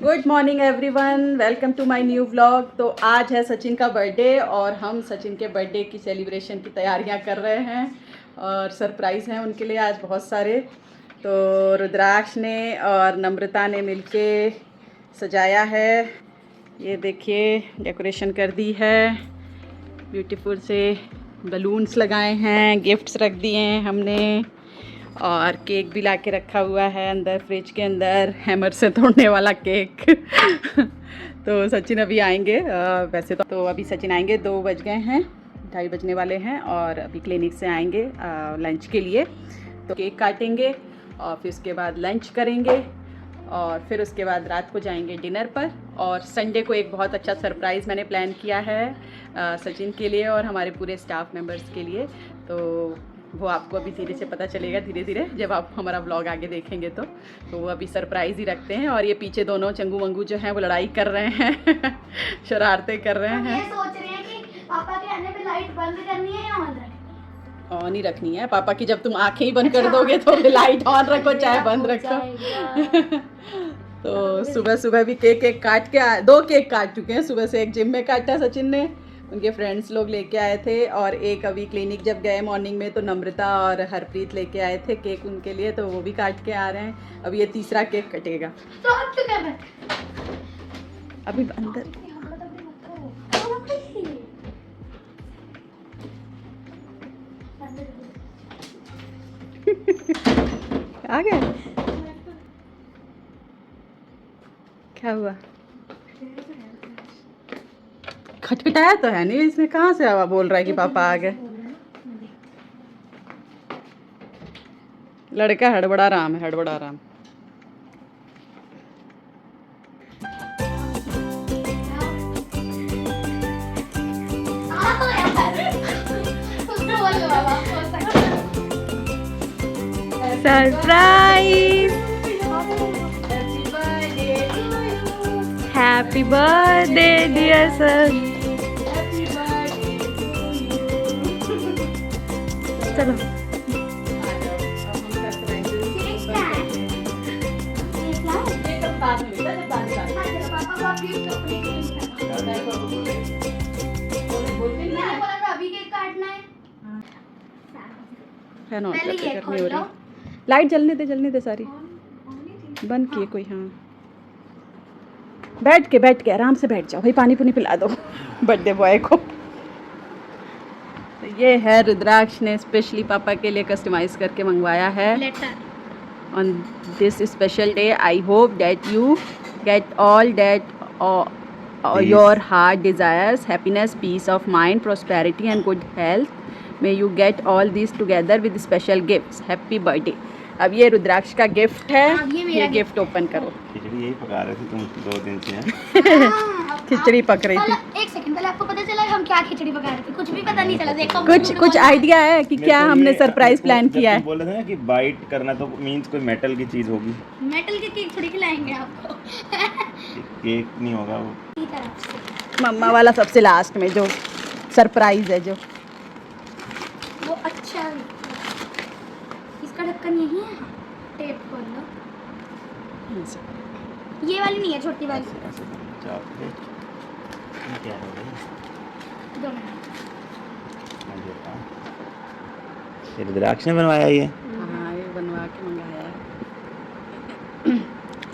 Good morning everyone, welcome to my new vlog. तो आज है सचिन का बर्थडे और हम सचिन के बर्थडे की सेलिब्रेशन की तैयारियां कर रहे हैं और सरप्राइज़ हैं उनके लिए आज बहुत सारे। तो रुद्राक्ष ने और नम्रता ने मिलके सजाया है। ये देखिए डेकोरेशन कर दी है, ब्यूटीफुल से बलून्स लगाए हैं, गिफ्ट्स रख दिए हैं हमने और केक भी ला के रखा हुआ है अंदर फ्रिज के अंदर, हैमर से तोड़ने वाला केक। तो सचिन अभी आएंगे, वैसे तो अभी सचिन आएंगे, 2 बज गए हैं, 2:30 बजने वाले हैं और अभी क्लिनिक से आएंगे लंच के लिए। तो केक काटेंगे और फिर उसके बाद लंच करेंगे और फिर उसके बाद रात को जाएंगे डिनर पर। और संडे को एक बहुत अच्छा सरप्राइज़ मैंने प्लान किया है सचिन के लिए और हमारे पूरे स्टाफ मेंबर्स के लिए। तो वो आपको अभी धीरे से पता चलेगा, धीरे धीरे जब आप हमारा व्लॉग आगे देखेंगे। तो वो अभी सरप्राइज़ ही रखते हैं। और ये पीछे दोनों चंगू मंगू जो हैं वो लड़ाई कर रहे हैं शरारतें कर रहे हैं। ये सोच रहे हैं कि पापा के आने पे लाइट बंद करनी है या ऑन रखनी है? ऑन ही रखनी है पापा की। जब तुम आंखें ही बंद कर दोगे तो लाइट ऑन रखो चाहे बंद रखो। तो सुबह सुबह भी केक काट के 2 केक काट चुके हैं सुबह से। एक जिम में काटा सचिन ने, उनके फ्रेंड्स लोग लेके आए थे, और एक अभी क्लिनिक जब गए मॉर्निंग में तो नम्रता और हरप्रीत लेके आए थे केक उनके लिए, तो वो भी काट के आ रहे हैं। अब ये तीसरा केक कटेगा। तो हम क्यों कर रहे हैं? अभी अंदर आ गए। क्या हुआ? खटखटाया तो है नहीं, इसमें कहाँ से आवा बोल रहा है कि पापा आ गए। लड़का हड़बड़ा राम है, हड़बड़ा राम। Surprise, happy birthday dear sir. चलो फैन ऑन करके गर्मी हो रही। लाइट जलने दे सारी बंद किए कोई। हाँ बैठ के आराम से बैठ जाओ भाई, पानी पुनी पिला दो बर्थडे बॉय को। तो ये है रुद्राक्ष ने स्पेशली पापा के लिए कस्टमाइज करके मंगवाया है। On this special day I hope that you get all that your heart desires, happiness, peace of mind, prosperity and good health. May you get all this together with special gifts. Happy birthday. अब ये रुद्राक्ष का gift है, ये gift open करो। खिचड़ी यही पका रहे थे तुम 2 दिन से। खिचड़ी पक रही थी। एक सेकंड पहले आपको पता चला हम क्या खिचड़ी पका रहे थे? कुछ भी पता नहीं चला। देखो कुछ आइडिया है कि क्या हमने सरप्राइज प्लान किया है? बोल रहे थे ना कि बाइट करना तो मींस कोई मेटल की चीज होगी। मेटल के केक थोड़ी खिलाएंगे आपको। केक नहीं होगा वो। मम्मा वाला सबसे लास्ट में जो सरप्राइज है जो वो अच्छा है। इसका ढक्कन यही है, टेप खोल लो। ये वाली नहीं है, छोटी वाली। क्या हो गई? 2 मिनट। ये रुद्राक्ष ने बनवाया ये? हाँ ये बनवा के मंगाया है।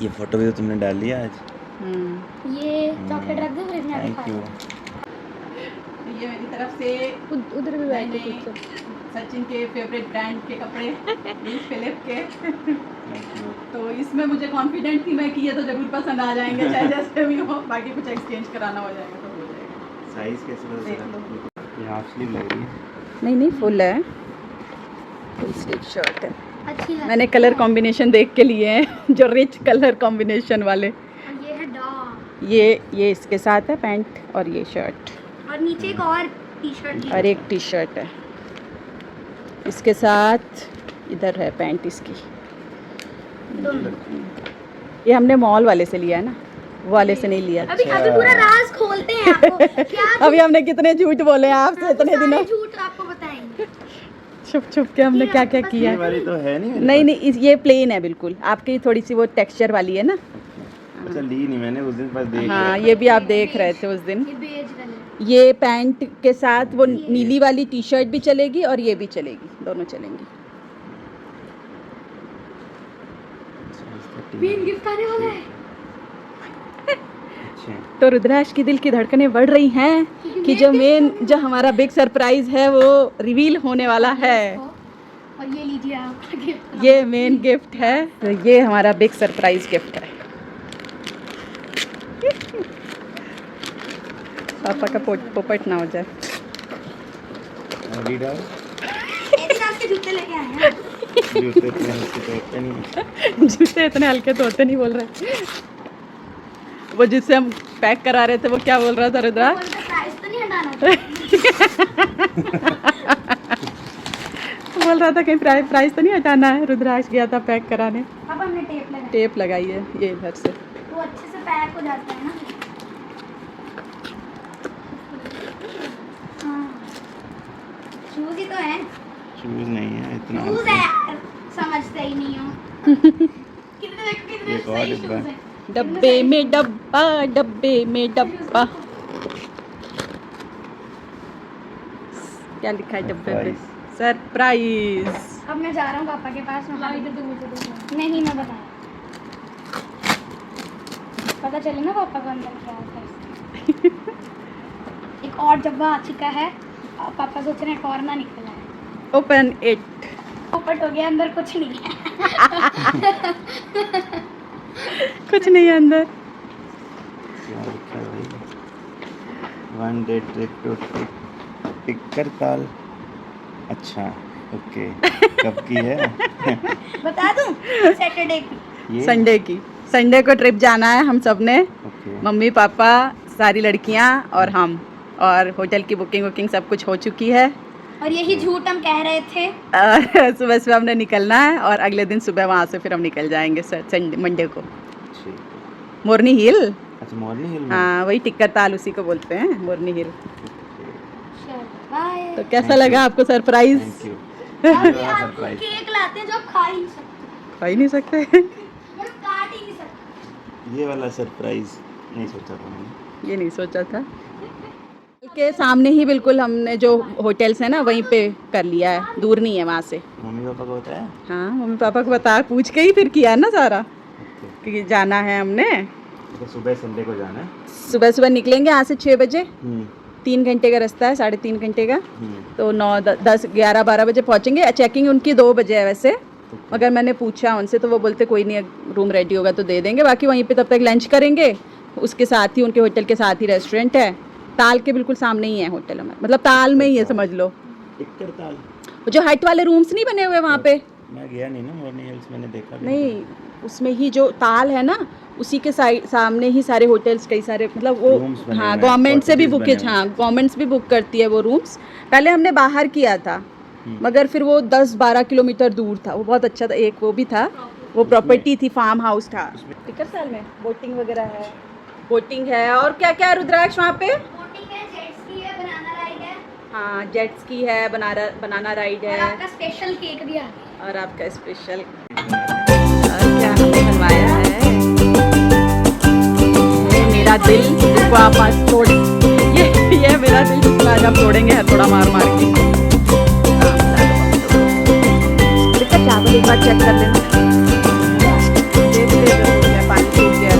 ये फोटो भी तो तुमने डाल लिया आज। ये चॉकलेट रख दो फ्रिज में। Thank you. ये मेरी तरफ से उधर भी मैंने सचिन के फेवरेट ब्रांड के कपड़े फिलिप के। तो इसमें मुझे कॉन्फिडेंट थी मैं कि ये तो जरूर पसंद आ जाएंगे चाहे जैसे भी हो। बाकी कुछ एक्सचेंज कराना हो जाएगा तो हो जाएगा। साइज कैसे पता चला? ये हाफ स्लीव लग रही है। नहीं फुल है, फुल स्लीव शर्ट है। अच्छी है। मैंने कलर कॉम्बिनेशन देख के लिए हैं जो रिच कलर कॉम्बिनेशन वाले। ये है डॉग। ये इसके साथ है पैंट और ये शर्ट, और नीचे एक और टी-शर्ट और एक टी शर्ट है इसके साथ। इधर है पैंट इसकी। ये हमने मॉल वाले से लिया है ना, वो वाले से नहीं लिया। अभी पूरा राज खोलते हैं आपको। क्या अभी हमने कितने झूठ बोले हैं आपसे इतने दिनों। झूठ आपको बताएंगे। छुप के हमने क्या क्या किया। ये वाली तो है नहीं। नहीं ये प्लेन है बिल्कुल। आपकी थोड़ी सी वो टेक्सचर वाली है ना। अच्छा ली नहीं मैंने उस दिन, बस देख हाँ रहा ये भी आप देख रहे थे उस दिन। ये बेज कलर। ये पैंट के साथ वो नीली वाली टी शर्ट भी चलेगी और ये भी चलेगी, दोनों चलेंगी। मेन गिफ्ट आने वाला है। अच्छा तो रुद्राक्ष की दिल की धड़कनें बढ़ रही हैं कि जो हमारा बिग सरप्राइज है वो रिवील होने वाला है। और ये लीजिए आप गिफ्ट। ये मेन गिफ्ट है, तो ये हमारा बिग सरप्राइज गिफ्ट है। पापा का पोपट ना हो जाए। Read out. एडिडास के जूते लेके आए हैं। जूते इतने हल्के तो होते नहीं। जूते इतने हल्के तो होते नहीं बोल रहे। वो जिससे हम पैक करा रहे थे वो क्या बोल रहा था रुद्राक्ष? प्राइस तो नहीं हटाना। बोल रहा था कहीं प्राइस तो नहीं हटाना है। रुद्राक्ष गया था पैक कराने। अब हमने टेप लगाई है ये इधर से। वो अच्छे से पैक हो जाता है ना। हाँ शूज ही तो है। शूज नहीं है इतना। शूज है यार, समझते ही नहीं हो। कितने एक और सही डिब्बा। शूज है। डब्बे में डब्बा, डब्बे में डब्बा। क्या लिखा है डब्बे पे? सरप्राइज। अब मैं जा रहा हूँ पापा के पास। नहीं मैं बताया, पता चले ना पापा को अंदर क्या होता है। एक और डब्बा आ चुका है और पापा सोच रहे हैं एक और ना निकला है। Open it. पोपट हो गया, अंदर कुछ नहीं है। कुछ नहीं है अंदर। क्या लिखा है भाई? वन डे ट्रिप टू टिक्कर ताल। अच्छा ओके। कब की है? बता दूं? सैटरडे की। ये संडे को ट्रिप जाना है हम सब ने। ओके। मम्मी पापा, सारी लड़कियां और हम, और होटल की बुकिंग सब कुछ हो चुकी है। और यही झूठ हम कह रहे थे। और सुबह हमने निकलना है और अगले दिन सुबह वहाँ से फिर हम निकल जाएंगे मंडे को। ठीक। मोरनी हिल। अच्छा मॉर्निंग हिल में। हाँ वही टिक्कर ताल उसी को बोलते हैं, मोरनी हिल। बाय। तो कैसा लगा आपको सरप्राइज? Thank you. अभी आपको केक लाते हैं जो आप खा ही नहीं सकते, खा ही नहीं सकते। मतलब काट ही नहीं सकते। ये वाला सरप्राइज नहीं सोचा था मैंने। ये नहीं सोचा था। के सामने ही बिल्कुल हमने जो होटल्स है ना वहीं पे कर लिया है, दूर नहीं है वहाँ से। मम्मी पापा को बताया? हाँ मम्मी पापा को बता पूछ के ही फिर किया ना सारा ओके। कि जाना है हमने। तो सुबह संडे को जाना है। सुबह निकलेंगे यहाँ से 6 बजे। 3 घंटे का रास्ता है, 3.5 घंटे का। तो 9, 10, 11, 12 बजे पहुँचेंगे। चेकिंग उनकी 2 बजे है वैसे, मगर मैंने पूछा उनसे तो वो बोलते कोई नहीं, रूम रेडी होगा तो दे देंगे। बाकी वहीं पे तब तक लंच करेंगे। उसके साथ ही उनके होटल के साथ ही रेस्टोरेंट है, ताल के बिल्कुल सामने ही है होटल हमारा, मतलब ताल में ही है समझ लो। टिक्कर ताल। वो जो हट वाले रूम्स नहीं बने हुए वहाँ पे। मैं गया नहीं ना मॉर्निंग हिल्स, मैंने देखा भी नहीं, उसमें ही जो ताल है ना उसी के सामने ही सारे होटल्स, कई सारे मतलब वो। Rooms बने हाँ हुए हैं, गवर्नमेंट से भी cottages बुकेज, बने हुए हाँ गवर्नमेंट्स भी बुक करती है वो रूम्स। पहले हमने बाहर किया था मगर फिर वो 10-12 किलोमीटर दूर था। वो बहुत अच्छा था, एक वो भी था, वो प्रॉपर्टी थी, फार्म हाउस था। टिक्कर ताल में बोटिंग वगैरह है, बोटिंग है। और क्या क्या है रुद्राक्ष वहाँ पे? बोटिंग है, जेट स्की है, बनाना राइड है। हाँ जेट स्की है, बनाना राइड और है, आपका स्पेशल केक भी आ गया। और आपका स्पेशल। और क्या हमने बनवाया है? ये मेरा दिल जिसको आप आज तोड़, ये मेरा दिल जिसको आज आप तोड़ेंगे हथौड़ा मार मार के। इसका चावल एक बार चेक कर लेना। पानी सूख गया।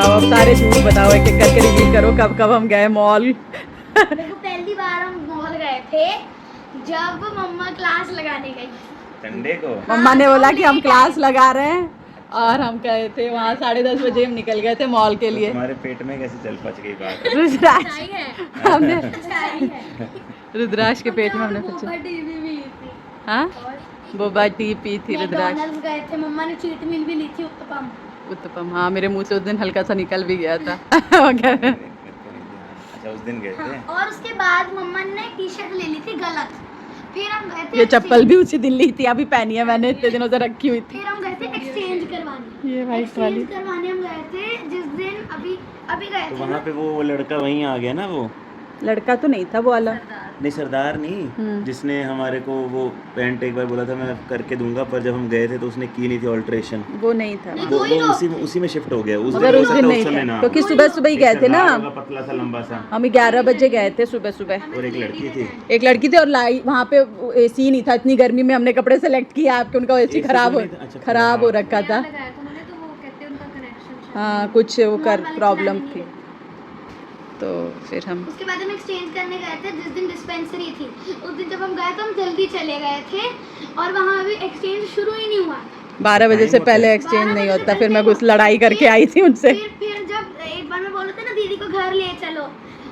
अब सारे झूठ बताओ, एक एक करके रिवील करो कब कब हम गए मॉल। देखो पहली बार हम मॉल गए थे जब मम्मा क्लास लगाने गई। संडे को। मम्मा ने बोला कि हम क्लास लगा रहे हैं और हम गए थे वहाँ 10:30 बजे हम निकल गए थे मॉल के लिए। तुम्हारे पेट में कैसे चल पच गई बात? रुद्राक्ष सही है, हमने सही है। रुद्राक्ष के पेट में हमने पूछा। बोबा टी भी थी। हाँ बोबा टी पी थी रुद्राक्ष। मैकडॉनल्ड्स गए थे, मम्मा ने चीट मील भी ली थी, उत्तपम। हाँ मेरे मुंह से उस दिन हल्का सा निकल भी गया था। अच्छा उस दिन गए थे। और उसके बाद मम्मा ने टी शर्ट ले ली थी गलत, फिर हम गए थे ये चप्पल भी उसी दिन ली थी, अभी पहनी है मैंने, इतने दिनों से रखी हुई थी। फिर हम गए थे एक्सचेंज करवाने। ये वाइट वाली एक्सचेंज करवाने हम गए थे जिस दिन अभी गए तो थे वहाँ ना। पे वो लड़का वहीं आ गया ना, वो लड़का तो नहीं था वो वाला। नहीं सरदार नहीं, जिसने हमारे को वो पैंट एक बार बोला था मैं करके दूंगा, पर जब हम गए थे तो उसने की नहीं थी ऑल्ट्रेशन। वो नहीं था, वो उसी में शिफ्ट हो गया। मगर उस दिन नहीं था क्योंकि सुबह सुबह ही गए थे ना, पतला सा लंबा सा, हम 11 बजे गए थे सुबह सुबह। और एक लड़की थी। एक लड़की थी और वहाँ पे एसी नहीं था, इतनी गर्मी में हमने कपड़े सेलेक्ट किया आपके, उनका एसी AC खराब तो नहीं था, अच्छा, खराब हो रखा था। लगाया था उन्होंने, तो वो कहते हैं उनका कनेक्शन हाँ कुछ वो कर प्रॉब्लम थी, तो फिर हम उसके बाद हम एक्सचेंज करने गए थे जिस दिन डिस्पेंसरी थी। उस दिन जब हम गए तो हम जल्दी चले गए थे और वहाँ अभी एक्सचेंज शुरू ही नहीं हुआ। 12 बजे से पहले एक्सचेंज नहीं होता, फिर मैं कुछ लड़ाई करके आई थी उनसे। फिर जब एक बार मैं बोला था ना दीदी को घर ले चलो,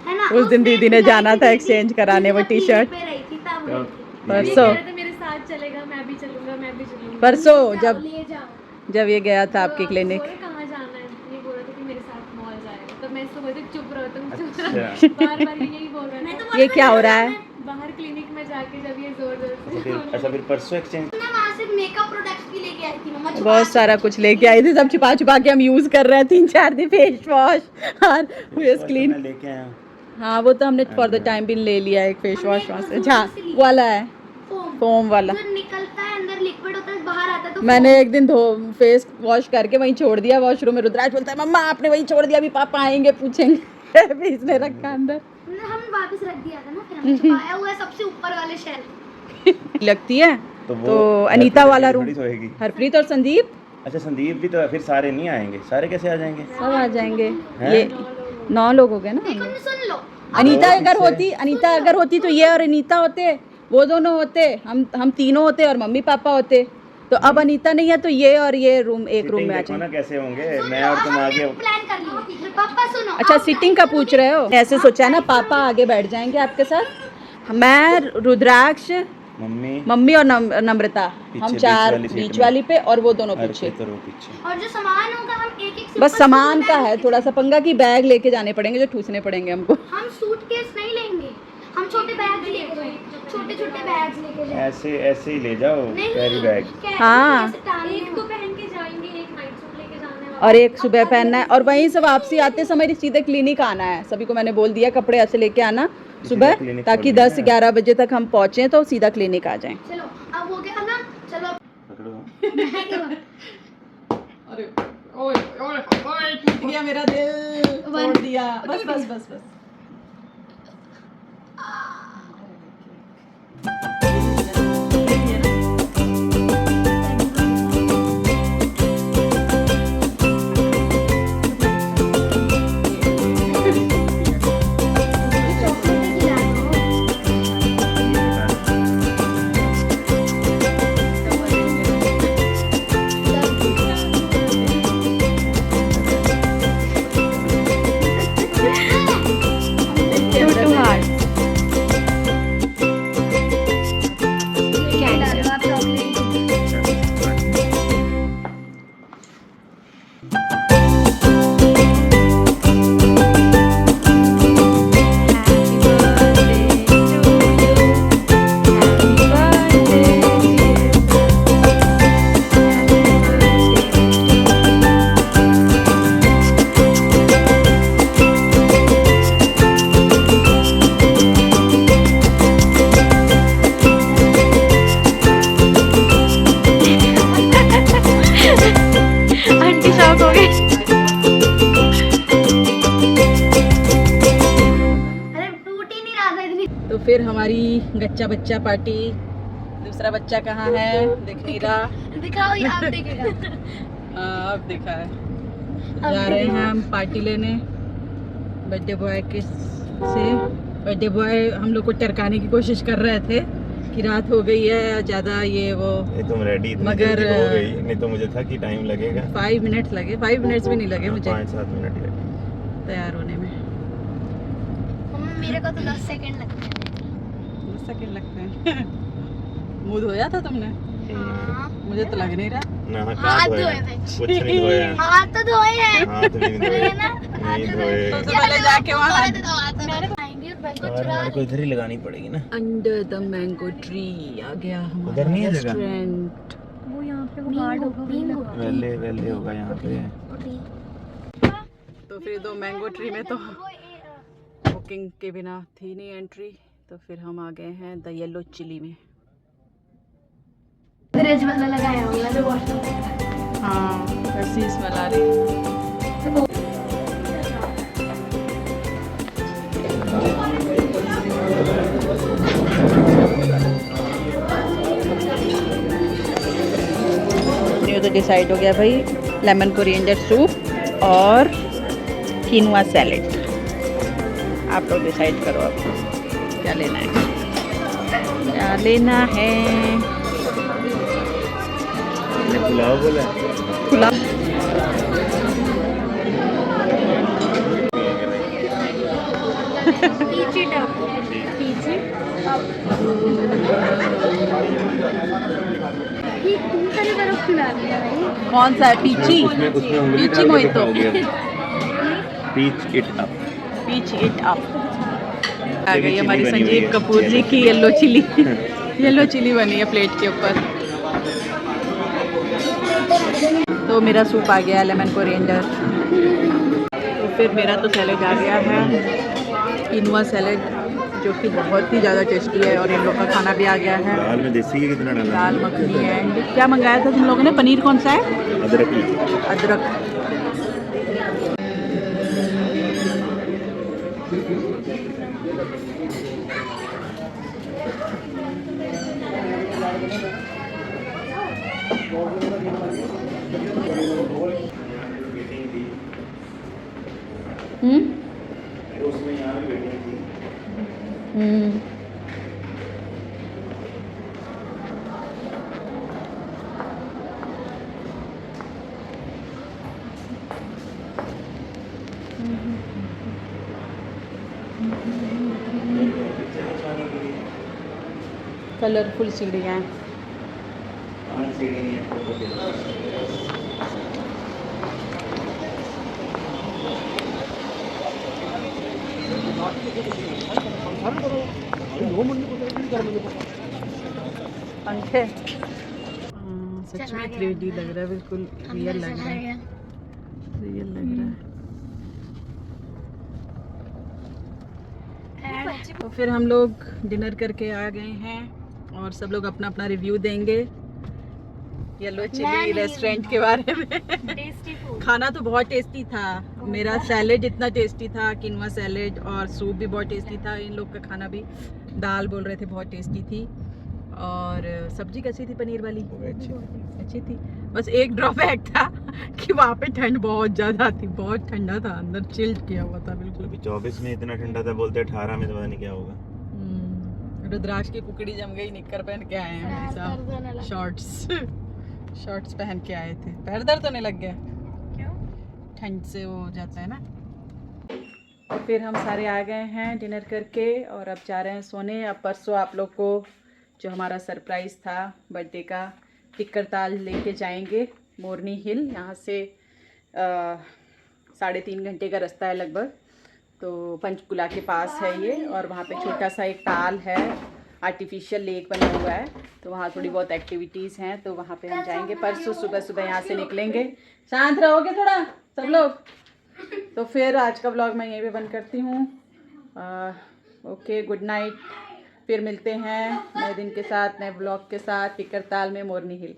है ना, उस दिन दीदी ने जाना था एक्सचेंज कराने वो टी-शर्ट। पे रही थी तब हुई थी। परसों मेरे साथ चलेगा, मैं भी चलूंगा, मैं भी चलूंगा। परसों जब ले जाओ। जब ये गया था आपकी क्लिनिक। कहाँ जाना है, ये बोल रहा था कि मेरे साथ मॉल जाएगा, तो मैं इसको बोलती चुप रहो, तुम चुप अच्छा। रहो। बार-बार ये यही बोल रहा था। ये क्या हो रहा है? बाहर क्लिनिक में जाके जब ये जोर-जोर से अच्छा फिर परसों एक्सचेंज। मैं वहाँ से मेकअप प्रोडक्ट्स भी लेके आई थी मम्मा। बहुत सारा कुछ लेके आई थी, सब छुपा छुपा के हम यूज कर रहे हैं 3-4 दिन। फेस वॉश और फेस क्लीन, मैं लेके आया हूँ। हाँ वो तो हमने फॉर द टाइम भी ले लिया एक फेस वॉश वहाँ से, जहाँ वो वाला है फोम वाला। जो निकलता है अंदर लिक्विड होता है, बाहर आता है तो मैंने एक दिन फेस वॉश करके वहीं छोड़ दिया वॉशरूम में। रुद्राज बोलता है मम्मा आपने वहीं छोड़ दिया, अभी पापा आएंगे पूछेंगे। फिर इसने रखा अंदर, हम वापस रख दिया था ना, फिर हमने छुपाया हुआ है सबसे ऊपर वाले शेल्फ। लगती है तो अनीता वाला रूम, हरप्रीत और संदीप। अच्छा संदीप भी तो, फिर सारे नहीं आएंगे, सारे कैसे आ जाएंगे? सब आ जाएंगे, हैं? ये 9 लोग हो गए ना। देखो सुन लो, अनीता अगर होती तो ये और अनीता होते, वो दोनों होते, हम तीनों होते और मम्मी पापा होते। तो अब अनीता नहीं है तो ये और ये रूम एक रूम में आ देखो ना जाए। कैसे होंगे, मैं और तुम आगे। प्लान कर लिया। पापा सुनो, अच्छा सीटिंग का पूछ रहे हो? ऐसे सोचा है ना, पापा आगे बैठ जाएंगे आपके साथ, मैं रुद्राक्ष मम्मी और नम्रता, हम 4 बीच वाली पे और वो दोनों पीछे। और जो सामान होगा हम एक बस सामान का है थोड़ा सा पंगा की बैग लेके जाने पड़ेंगे जो ठूसने पड़ेंगे हमको। हम सूटकेस नहीं लेंगे, हम छोटे बैग लेंगे, छोटे छोटे बैग्स लेके जाएंगे। ऐसे ही ले जाओ कैरी बैग। हाँ। एक तो पहन के जाएंगे, एक नाइट सूट लेके जाना है और एक सुबह पहनना है, और वहीं से वापसी आते समय सीधे क्लिनिक आना है। सभी को मैंने बोल दिया कपड़े ऐसे लेके आना सुबह, ताकि 10-11 बजे तक हम पहुंचे तो सीधा क्लिनिक आ जाएं। चलो अब हो गया ना, चलो पकड़ो। अरे ओए ओए ओए टूट गया मेरा दिल, तोड़ दिया। बस बस बस बस। फिर हमारी गच्चा बच्चा पार्टी। दूसरा बच्चा कहाँ है दिख नहीं रहा, दिखाओ ये आप देखेगा। अब दिखा है। जा रहे हैं हम पार्टी लेने बर्थडे बॉय के से। बर्थडे बॉय हम लोग को टरकाने की कोशिश कर रहे थे कि रात हो गई है ज़्यादा, ये वो तुम रेडी मगर हो गई, नहीं तो मुझे था कि टाइम लगेगा। 5 मिनट लगे, 5 मिनट्स भी नहीं लगे मुझे 5-7 मिनट लगे तैयार होने में। मेरे को तो 10 सेकंड लगते हैं। 10 सेकंड लगते हैं। मुंह धोया था तुमने? मुझे तो लग नहीं रहा। ना हाथ धोए थे, कुछ नहीं धोया। हाथ तो धोए हैं, हाथ नहीं धोए, ना नहीं धोए। तो पहले जाके वहाँ मैंने आएंगे और हमारे को इधर ही लगानी पड़ेगी ना। अंडर द मैंगो ट्री आ गया हमारा उधर नहीं है जगह? रेस्टोरेंट। वो यहाँ पे वो गार्ड होगा वेले वेले होगा यहाँ पे। तो फिर दो मैंगो ट्री में तो बुकिंग के बिना थी नहीं एंट्री, तो फिर हम आ गए हैं द येलो चिली में। ब्रिज वाला लगाया होगा तो वॉशरूम। हाँ वैसी स्मेल आ रही। तो डिसाइड हो गया भाई, लेमन कोरिएंडर सूप और कीनवा सैलेड। आप लोग डिसाइड करो अब क्या लेना है, क्या लेना है। पुलाव बोला पुलाव पीछे टप पीछे ये तुम सारी तरफ खिला दिया भाई। कौन सा है? Peachy peachy mojito. Peach it up. Peach it up. आ गई हमारी संजीव कपूर जी की येलो चिली। येलो चिली बनी है प्लेट के ऊपर। तो मेरा सूप आ गया लेमन कोरिएंडर। तो फिर मेरा तो सैलेड आ गया है कीनवा सैलेड, जो कि बहुत ही ज़्यादा टेस्टी है। और इन लोग का खाना भी आ गया है। दाल में देसी घी कितना डाला? दाल मखनी एंड क्या मंगाया था तुम लोगों ने? पनीर कौन सा है? अदरकी। अदरक। उसमें यहाँ भी बैठी थी। कलरफुल सीढ़ियाँ हैं। पंखे सच में 3D लग रहा है, बिल्कुल रियल लग रहा है। रियल लग रहा है। तो फिर हम लोग डिनर करके आ गए हैं और सब लोग अपना अपना रिव्यू देंगे येलो चिली रेस्टोरेंट के बारे में। Tasty food. खाना तो बहुत टेस्टी था। मेरा सैलेड इतना टेस्टी था, कीनवा सैलेड, और सूप भी बहुत टेस्टी था। इन लोग का खाना भी, दाल बोल रहे थे बहुत टेस्टी थी। और सब्जी कैसी थी? पनीर वाली अच्छी थी। बस एक ड्रॉबैक था कि वहाँ पे ठंड बहुत ज़्यादा थी, बहुत ठंडा था, अंदर चिल्ड किया हुआ था बिल्कुल। अभी 24 में इतना ठंडा था, बोलते 18 में तो पता नहीं क्या होगा। रुद्राक्ष की कुकड़ी जम गई, निक्कर पहन के आए हैं भाई साहब, शॉर्ट्स पहन के आए थे। पैर दर्द होने लग गया, क्यों? ठंड से वो हो जाता है ना। और फिर हम सारे आ गए हैं डिनर करके और अब जा रहे हैं सोने। अब परसों आप लोग को जो हमारा सरप्राइज़ था बर्थडे का, टिक्कर ताल लेके जाएंगे मोरनी हिल। यहाँ से 3.5 घंटे का रास्ता है लगभग। तो पंचकुला के पास है ये, और वहाँ पे छोटा सा एक ताल है, आर्टिफिशियल लेक बना हुआ है। तो वहाँ थोड़ी बहुत एक्टिविटीज़ हैं, तो वहाँ पे हम जाएंगे परसों सुबह सुबह। यहाँ से निकलेंगे। शांत रहोगे थोड़ा सब लोग। तो फिर आज का व्लॉग मैं यहीं पे बंद करती हूँ। Okay, good night. फिर मिलते हैं नए दिन के साथ, नए व्लॉग के साथ, टिक्कर ताल में मोरनी हिल।